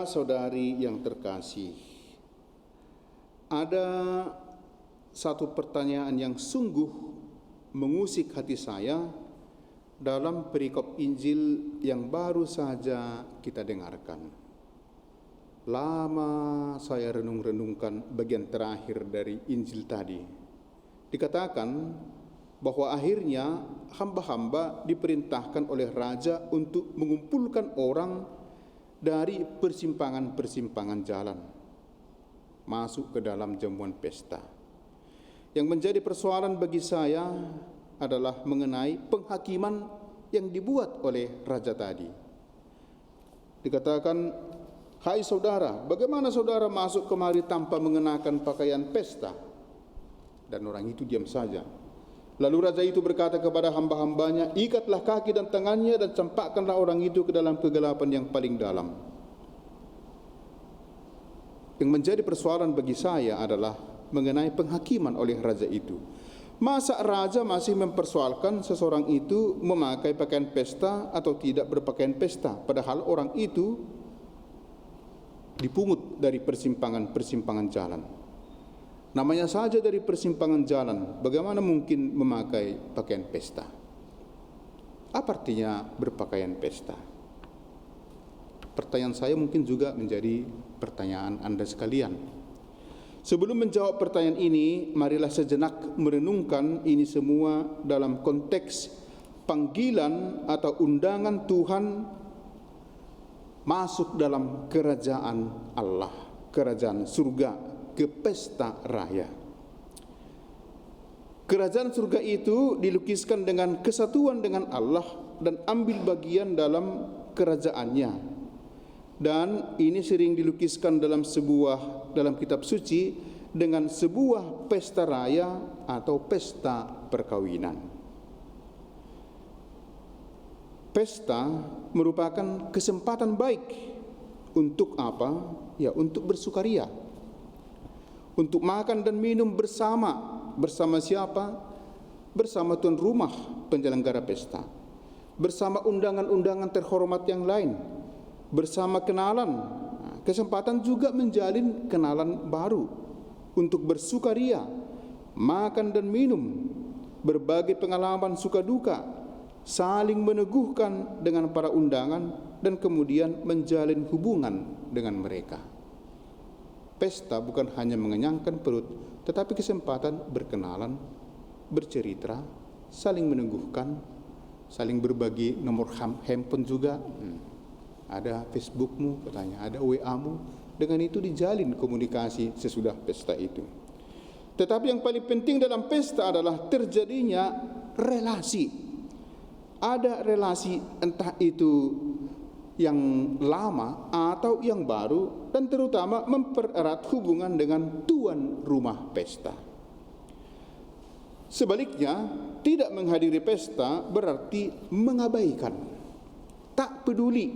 Saudara-saudari yang terkasih, ada satu pertanyaan yang sungguh mengusik hati saya dalam perikop Injil yang baru saja kita dengarkan. Lama saya renung-renungkan bagian terakhir dari Injil tadi. Dikatakan bahwa akhirnya hamba-hamba diperintahkan oleh raja untuk mengumpulkan orang dari persimpangan-persimpangan jalan masuk ke dalam jamuan pesta. Yang menjadi persoalan bagi saya adalah mengenai penghakiman yang dibuat oleh raja tadi. Dikatakan, "Hai saudara, bagaimana saudara masuk kemari tanpa mengenakan pakaian pesta?" Dan orang itu diam saja. Lalu raja itu berkata kepada hamba-hambanya, "Ikatlah kaki dan tangannya dan campakkanlah orang itu ke dalam kegelapan yang paling dalam." Yang menjadi persoalan bagi saya adalah mengenai penghakiman oleh raja itu. Masa raja masih mempersoalkan seseorang itu memakai pakaian pesta atau tidak berpakaian pesta, padahal orang itu dipungut dari persimpangan-persimpangan jalan. Namanya saja dari persimpangan jalan, bagaimana mungkin memakai pakaian pesta? Apa artinya berpakaian pesta? Pertanyaan saya mungkin juga menjadi pertanyaan Anda sekalian. Sebelum menjawab pertanyaan ini, marilah sejenak merenungkan ini semua dalam konteks panggilan atau undangan Tuhan masuk dalam kerajaan Allah, kerajaan surga, ke pesta raya. Kerajaan surga itu dilukiskan dengan kesatuan dengan Allah dan ambil bagian dalam kerajaannya. Dan ini sering dilukiskan dalam kitab suci dengan sebuah pesta raya atau pesta perkawinan. Pesta merupakan kesempatan baik untuk apa? Ya, untuk bersukaria. Untuk makan dan minum bersama. Bersama siapa? Bersama tuan rumah penyelenggara pesta. Bersama undangan-undangan terhormat yang lain. Bersama kenalan. Kesempatan juga menjalin kenalan baru. Untuk bersukaria. Makan dan minum. Berbagai pengalaman suka duka. Saling meneguhkan dengan para undangan. Dan kemudian menjalin hubungan dengan mereka. Pesta bukan hanya mengenyangkan perut, tetapi kesempatan berkenalan, bercerita, saling meneguhkan, saling berbagi nomor handphone juga. Ada Facebookmu, katanya, ada WA-mu. Dengan itu dijalin komunikasi sesudah pesta itu. Tetapi yang paling penting dalam pesta adalah terjadinya relasi. Ada relasi, entah itu yang lama atau yang baru, dan terutama mempererat hubungan dengan tuan rumah pesta. Sebaliknya, tidak menghadiri pesta berarti mengabaikan, tak peduli,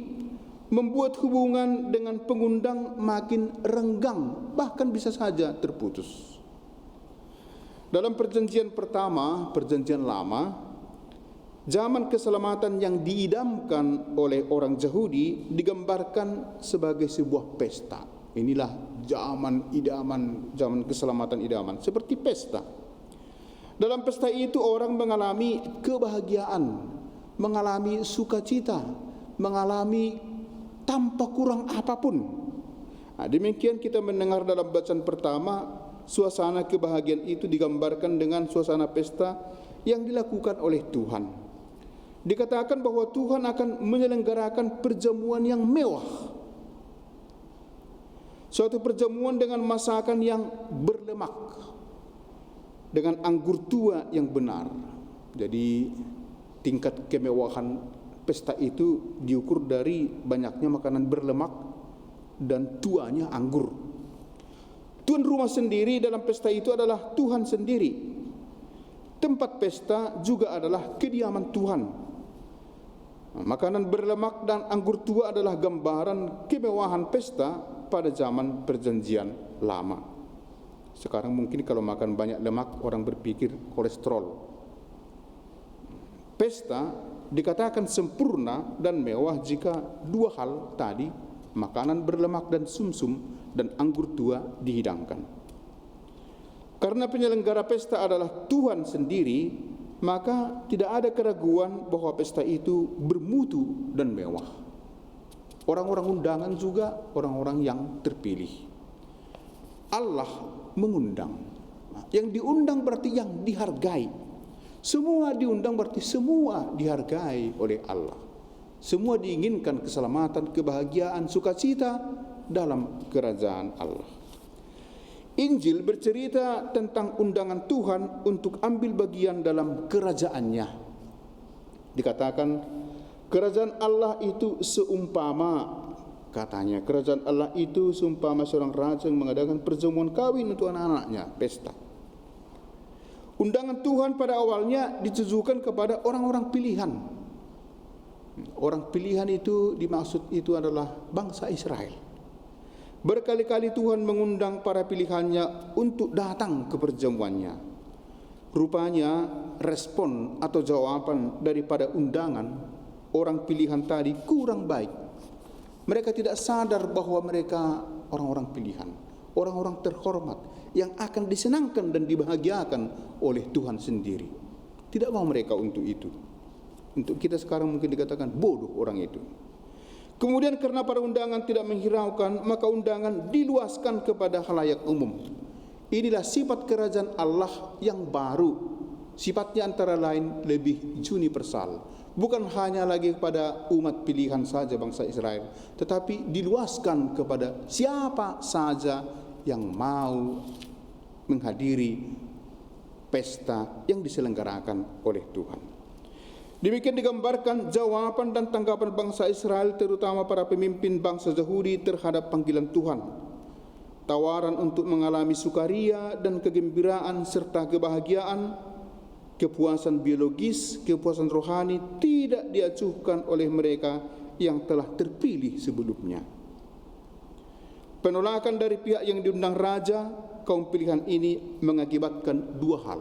membuat hubungan dengan pengundang makin renggang, bahkan bisa saja terputus. Dalam perjanjian pertama, perjanjian lama, zaman keselamatan yang diidamkan oleh orang Yahudi digambarkan sebagai sebuah pesta. Inilah zaman idaman, zaman keselamatan idaman, seperti pesta. Dalam pesta itu orang mengalami kebahagiaan, mengalami sukacita, mengalami tanpa kurang apapun. Demikian kita mendengar dalam bacaan pertama, suasana kebahagiaan itu digambarkan dengan suasana pesta yang dilakukan oleh Tuhan. Dikatakan bahwa Tuhan akan menyelenggarakan perjamuan yang mewah. Suatu perjamuan dengan masakan yang berlemak. Dengan anggur tua yang benar. Jadi tingkat kemewahan pesta itu diukur dari banyaknya makanan berlemak dan tuanya anggur. Tuan rumah sendiri dalam pesta itu adalah Tuhan sendiri. Tempat pesta juga adalah kediaman Tuhan. Makanan berlemak dan anggur tua adalah gambaran kemewahan pesta pada zaman perjanjian lama. Sekarang mungkin kalau makan banyak lemak orang berpikir kolesterol. Pesta dikatakan sempurna dan mewah jika dua hal tadi makanan berlemak dan sumsum, dan anggur tua dihidangkan. Karena penyelenggara pesta adalah Tuhan sendiri, maka tidak ada keraguan bahwa pesta itu bermutu dan mewah. Orang-orang undangan juga orang-orang yang terpilih. Allah mengundang. Yang diundang berarti yang dihargai. Semua diundang berarti semua dihargai oleh Allah. Semua diinginkan keselamatan, kebahagiaan, sukacita dalam kerajaan Allah. Injil bercerita tentang undangan Tuhan untuk ambil bagian dalam kerajaannya. Dikatakan kerajaan Allah itu seumpama, katanya kerajaan Allah itu seumpama seorang raja yang mengadakan perjamuan kawin untuk anak-anaknya, pesta. Undangan Tuhan pada awalnya ditujukan kepada orang-orang pilihan. Orang pilihan itu dimaksud itu adalah bangsa Israel. Berkali-kali Tuhan mengundang para pilihannya untuk datang ke perjamuannya. Rupanya respon atau jawaban daripada undangan orang pilihan tadi kurang baik. Mereka tidak sadar bahwa mereka orang-orang pilihan, orang-orang terhormat yang akan disenangkan dan dibahagiakan oleh Tuhan sendiri. Tidak mau mereka untuk itu. Untuk kita sekarang mungkin dikatakan bodoh orang itu. Kemudian karena para undangan tidak menghiraukan, maka undangan diluaskan kepada khalayak umum. Inilah sifat kerajaan Allah yang baru. Sifatnya antara lain lebih universal. Bukan hanya lagi kepada umat pilihan saja bangsa Israel, tetapi diluaskan kepada siapa saja yang mau menghadiri pesta yang diselenggarakan oleh Tuhan. Demikian digambarkan jawaban dan tanggapan bangsa Israel, terutama para pemimpin bangsa Yahudi terhadap panggilan Tuhan. Tawaran untuk mengalami sukaria dan kegembiraan serta kebahagiaan, kepuasan biologis, kepuasan rohani tidak diacuhkan oleh mereka yang telah terpilih sebelumnya. Penolakan dari pihak yang diundang raja, kaum pilihan ini mengakibatkan dua hal.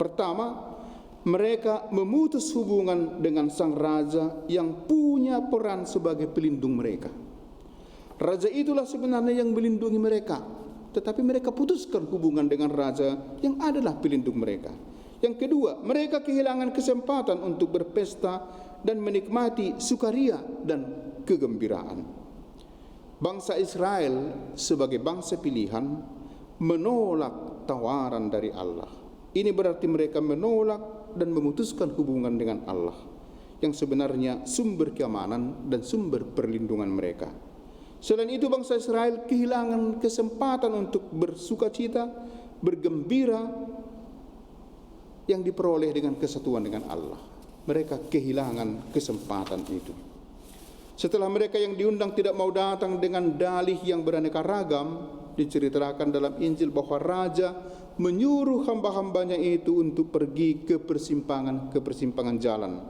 Pertama, mereka memutus hubungan dengan sang raja yang punya peran sebagai pelindung mereka. Raja itulah sebenarnya yang melindungi mereka, tetapi mereka putuskan hubungan dengan raja yang adalah pelindung mereka. Yang kedua, mereka kehilangan kesempatan untuk berpesta dan menikmati sukaria dan kegembiraan. Bangsa Israel sebagai bangsa pilihan menolak tawaran dari Allah. Ini berarti mereka menolak dan memutuskan hubungan dengan Allah yang sebenarnya sumber keamanan dan sumber perlindungan mereka. Selain itu bangsa Israel kehilangan kesempatan untuk bersukacita, bergembira yang diperoleh dengan kesatuan dengan Allah. Mereka kehilangan kesempatan itu. Setelah mereka yang diundang tidak mau datang dengan dalih yang beraneka ragam, diceritakan dalam Injil bahwa raja menyuruh hamba-hambanya itu untuk pergi ke persimpangan jalan,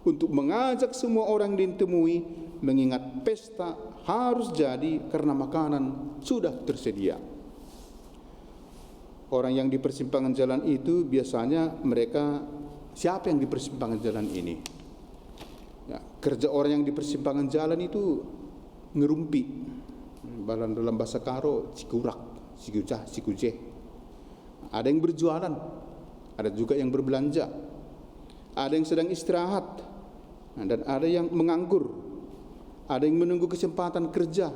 untuk mengajak semua orang ditemui, mengingat pesta harus jadi karena makanan sudah tersedia. Orang yang di persimpangan jalan itu biasanya mereka, siapa yang di persimpangan jalan ini? Ya, kerja orang yang di persimpangan jalan itu ngerumpi. Dalam bahasa Karo, cikurak, cikujah, cikujeh. Ada yang berjualan, ada juga yang berbelanja, ada yang sedang istirahat, dan ada yang menganggur, ada yang menunggu kesempatan kerja.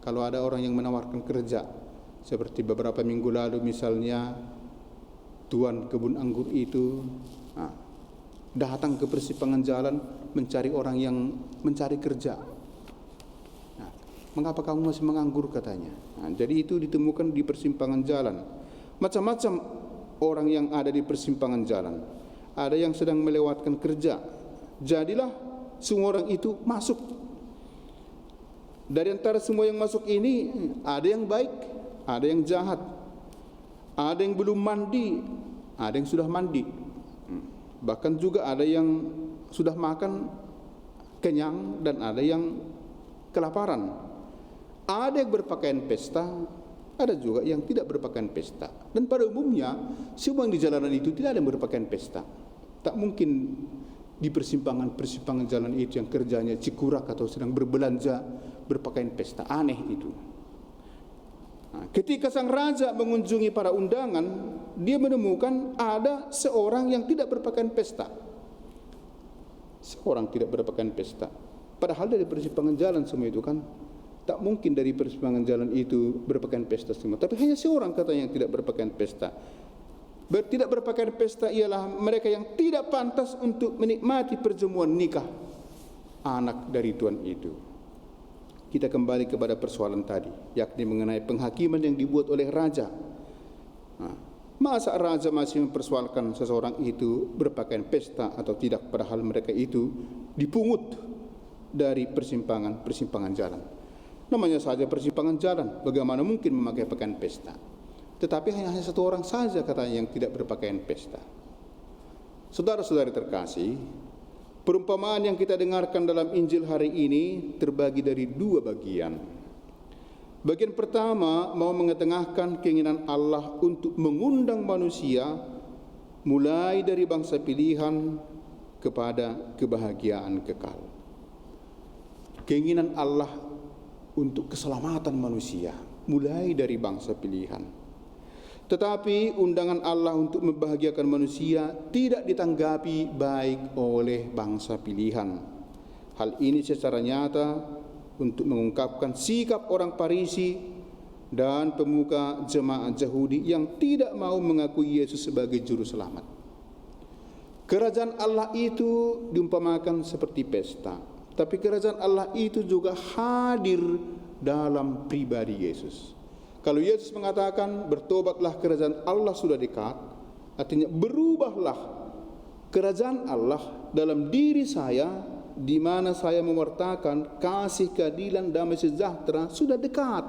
Kalau ada orang yang menawarkan kerja, seperti beberapa minggu lalu misalnya, tuan kebun anggur itu datang ke persimpangan jalan mencari orang yang mencari kerja. Mengapa kamu masih menganggur, katanya. Jadi itu ditemukan di persimpangan jalan. Macam-macam orang yang ada di persimpangan jalan. Ada yang sedang melewatkan kerja. Jadilah semua orang itu masuk. Dari antara semua yang masuk ini, ada yang baik, ada yang jahat. Ada yang belum mandi, ada yang sudah mandi. Bahkan juga ada yang sudah makan kenyang dan ada yang kelaparan. Ada yang berpakaian pesta, ada juga yang tidak berpakaian pesta. Dan pada umumnya semua yang di jalanan itu tidak ada yang berpakaian pesta. Tak mungkin di persimpangan-persimpangan jalan itu yang kerjanya cikurak atau sedang berbelanja berpakaian pesta. Aneh itu. Nah, ketika sang raja mengunjungi para undangan, dia menemukan ada seorang yang tidak berpakaian pesta. Seorang tidak berpakaian pesta. Padahal dari persimpangan jalan semua itu kan, tak mungkin dari persimpangan jalan itu berpakaian pesta semua. Tapi hanya seorang katanya yang tidak berpakaian pesta. Tidak berpakaian pesta ialah mereka yang tidak pantas untuk menikmati perjamuan nikah anak dari Tuhan itu. Kita kembali kepada persoalan tadi, yakni mengenai penghakiman yang dibuat oleh raja. Nah, masa raja masih mempersoalkan seseorang itu berpakaian pesta atau tidak, padahal mereka itu dipungut dari persimpangan jalan. Namanya saja persimpangan jalan, bagaimana mungkin memakai pakaian pesta? Tetapi hanya satu orang saja katanya yang tidak berpakaian pesta. Saudara-saudari terkasih, perumpamaan yang kita dengarkan dalam Injil hari ini terbagi dari dua bagian. Bagian pertama mau mengetengahkan keinginan Allah untuk mengundang manusia mulai dari bangsa pilihan kepada kebahagiaan kekal. Keinginan Allah untuk keselamatan manusia mulai dari bangsa pilihan. Tetapi undangan Allah untuk membahagiakan manusia tidak ditanggapi baik oleh bangsa pilihan. Hal ini secara nyata untuk mengungkapkan sikap orang Farisi dan pemuka jemaat Yahudi yang tidak mau mengakui Yesus sebagai juru selamat. Kerajaan Allah itu diumpamakan seperti pesta, tapi kerajaan Allah itu juga hadir dalam pribadi Yesus. Kalau Yesus mengatakan bertobatlah kerajaan Allah sudah dekat, artinya berubahlah kerajaan Allah dalam diri saya, di mana saya mewartakan kasih, keadilan, damai sejahtera sudah dekat,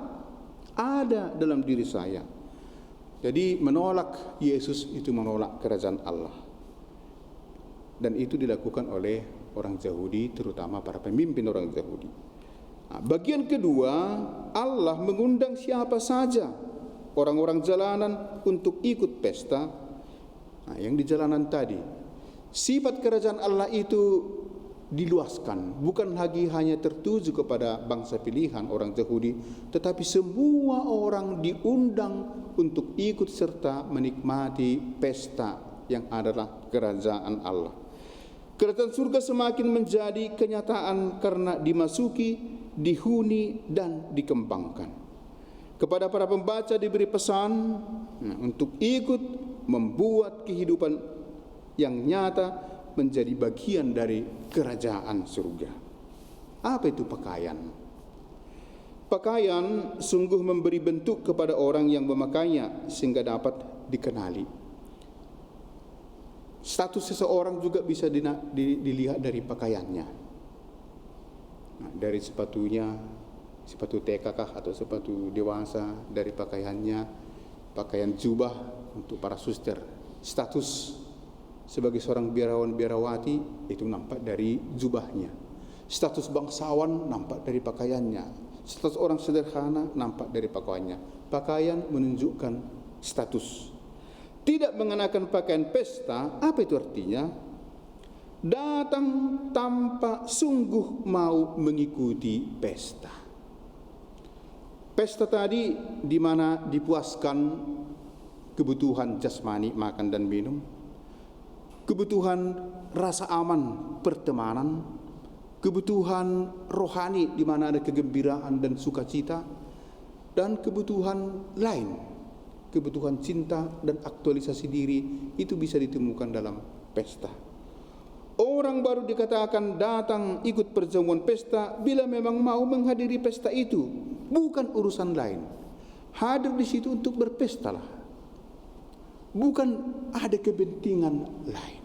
ada dalam diri saya. Jadi menolak Yesus itu menolak kerajaan Allah. Dan itu dilakukan oleh orang Yahudi, terutama para pemimpin orang Yahudi. Bagian kedua, Allah mengundang siapa saja, orang-orang jalanan untuk ikut pesta. Yang di jalanan tadi, sifat kerajaan Allah itu diluaskan, bukan lagi hanya tertuju kepada bangsa pilihan orang Yahudi, tetapi semua orang diundang untuk ikut serta menikmati pesta yang adalah kerajaan Allah. Kerajaan surga semakin menjadi kenyataan karena dimasuki, dihuni dan dikembangkan. Kepada para pembaca diberi pesan untuk ikut membuat kehidupan yang nyata menjadi bagian dari kerajaan surga. Apa itu pakaian? Pakaian sungguh memberi bentuk kepada orang yang memakainya sehingga dapat dikenali. Status seseorang juga bisa dilihat dari pakaiannya. Dari sepatunya, sepatu TK kah atau sepatu dewasa, dari pakaiannya, pakaian jubah untuk para suster. Status sebagai seorang biarawan-biarawati itu nampak dari jubahnya. Status bangsawan nampak dari pakaiannya. Status orang sederhana nampak dari pakaiannya. Pakaian menunjukkan status. Tidak mengenakan pakaian pesta, apa itu artinya? Datang tanpa sungguh mau mengikuti pesta. Pesta tadi di mana dipuaskan kebutuhan jasmani, makan dan minum, kebutuhan rasa aman, pertemanan, kebutuhan rohani di mana ada kegembiraan dan sukacita, dan kebutuhan lain, kebutuhan cinta dan aktualisasi diri itu bisa ditemukan dalam pesta. Orang baru dikatakan datang ikut perjamuan pesta bila memang mau menghadiri pesta itu, bukan urusan lain. Hadir di situ untuk berpestalah, bukan ada kepentingan lain.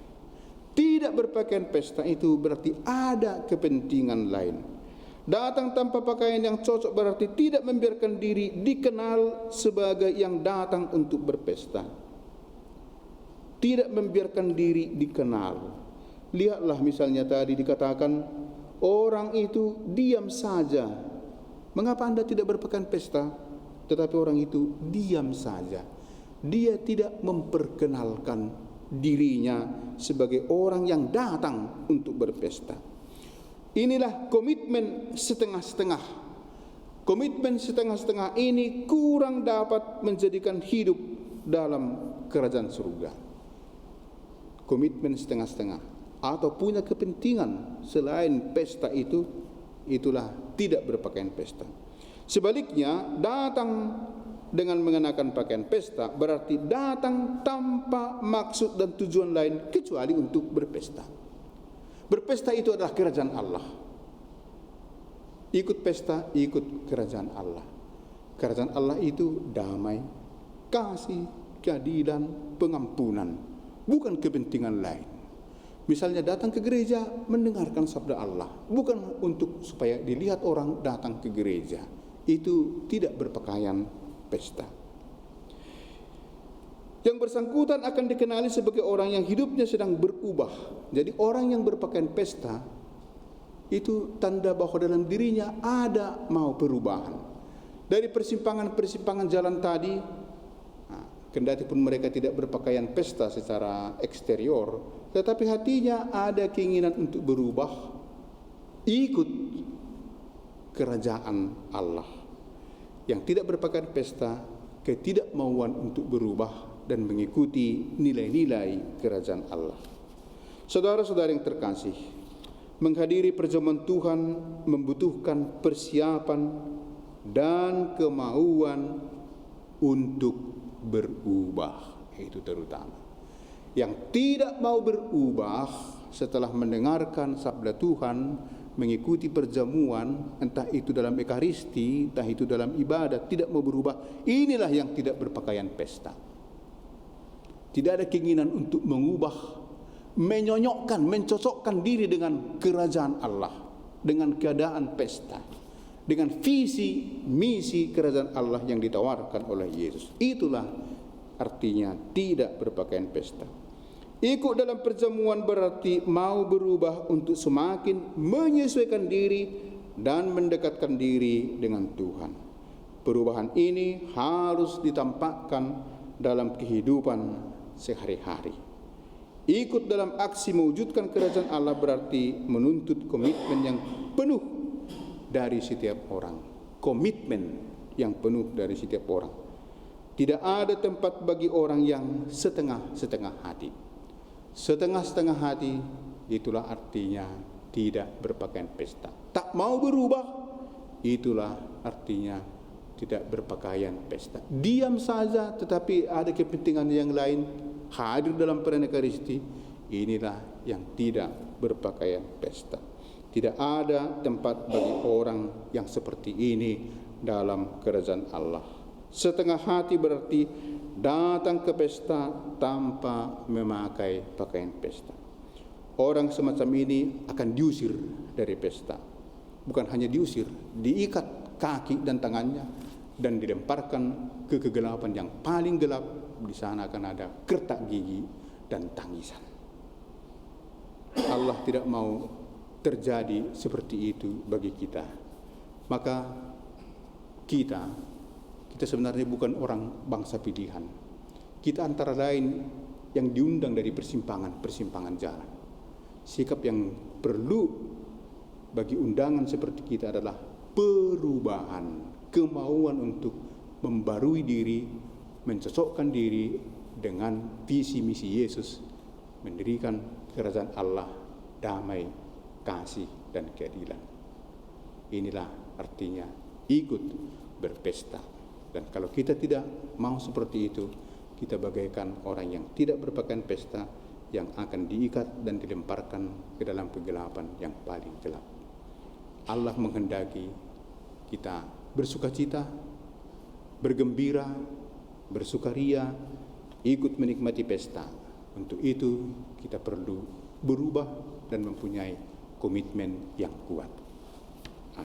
Tidak berpakaian pesta itu berarti ada kepentingan lain. Datang tanpa pakaian yang cocok berarti tidak membiarkan diri dikenal sebagai yang datang untuk berpesta. Tidak membiarkan diri dikenal. Lihatlah misalnya tadi dikatakan orang itu diam saja. Mengapa Anda tidak berpakaian pesta? Tetapi orang itu diam saja. Dia tidak memperkenalkan dirinya sebagai orang yang datang untuk berpesta. Inilah komitmen setengah-setengah. Komitmen setengah-setengah ini kurang dapat menjadikan hidup dalam kerajaan surga. Komitmen setengah-setengah atau punya kepentingan selain pesta itu, itulah tidak berpakaian pesta. Sebaliknya, datang dengan mengenakan pakaian pesta berarti datang tanpa maksud dan tujuan lain kecuali untuk berpesta. Berpesta itu adalah kerajaan Allah. Ikut pesta, ikut kerajaan Allah. Kerajaan Allah itu damai, kasih, keadilan, pengampunan, bukan kepentingan lain. Misalnya datang ke gereja mendengarkan sabda Allah, bukan untuk supaya dilihat orang datang ke gereja. Itu tidak berpakaian pesta. Yang bersangkutan akan dikenali sebagai orang yang hidupnya sedang berubah. Jadi orang yang berpakaian pesta itu tanda bahwa dalam dirinya ada mau perubahan. Dari persimpangan-persimpangan jalan tadi, kendati pun mereka tidak berpakaian pesta secara eksterior, tetapi hatinya ada keinginan untuk berubah, ikut kerajaan Allah. Yang tidak berpakaian pesta, ketidakmauan untuk berubah dan mengikuti nilai-nilai kerajaan Allah. Saudara-saudara yang terkasih, menghadiri perjamuan Tuhan membutuhkan persiapan dan kemauan untuk berubah. Itu terutama. Yang tidak mau berubah setelah mendengarkan sabda Tuhan, mengikuti perjamuan, entah itu dalam ekaristi, entah itu dalam ibadah, tidak mau berubah, inilah yang tidak berpakaian pesta. Tidak ada keinginan untuk mengubah, menyonyokkan, mencocokkan diri dengan kerajaan Allah, dengan keadaan pesta, dengan visi, misi kerajaan Allah yang ditawarkan oleh Yesus. Itulah artinya tidak berpakaian pesta. Ikut dalam perjamuan berarti mau berubah untuk semakin menyesuaikan diri dan mendekatkan diri dengan Tuhan. Perubahan ini harus ditampakkan dalam kehidupan sehari-hari. Ikut dalam aksi mewujudkan kerajaan Allah berarti menuntut komitmen yang penuh dari setiap orang. Komitmen yang penuh dari setiap orang. Tidak ada tempat bagi orang yang setengah-setengah hati. Setengah-setengah hati, itulah artinya tidak berpakaian pesta. Tak mau berubah, itulah artinya tidak berpakaian pesta. Diam saja tetapi ada kepentingan yang lain, hadir dalam perayaan Ekaristi, inilah yang tidak berpakaian pesta. Tidak ada tempat bagi orang yang seperti ini dalam kerajaan Allah. Setengah hati berarti datang ke pesta tanpa memakai pakaian pesta. Orang semacam ini akan diusir dari pesta. Bukan hanya diusir, diikat kaki dan tangannya dan dilemparkan ke kegelapan yang paling gelap. Di sana akan ada kertak gigi dan tangisan. Allah tidak mau terjadi seperti itu bagi kita. Maka kita sebenarnya bukan orang bangsa pilihan. Kita antara lain yang diundang dari persimpangan jalan. Sikap yang perlu bagi undangan seperti kita adalah perubahan, kemauan untuk membarui diri, mencocokkan diri dengan visi misi Yesus, mendirikan kerajaan Allah, damai, kasih, dan keadilan. Inilah artinya ikut berpesta. Dan kalau kita tidak mau seperti itu, kita bagaikan orang yang tidak berpakaian pesta, yang akan diikat dan dilemparkan ke dalam kegelapan yang paling gelap. Allah menghendaki kita bersukacita, bergembira, bersukaria, ikut menikmati pesta. Untuk itu kita perlu berubah dan mempunyai komitmen yang kuat.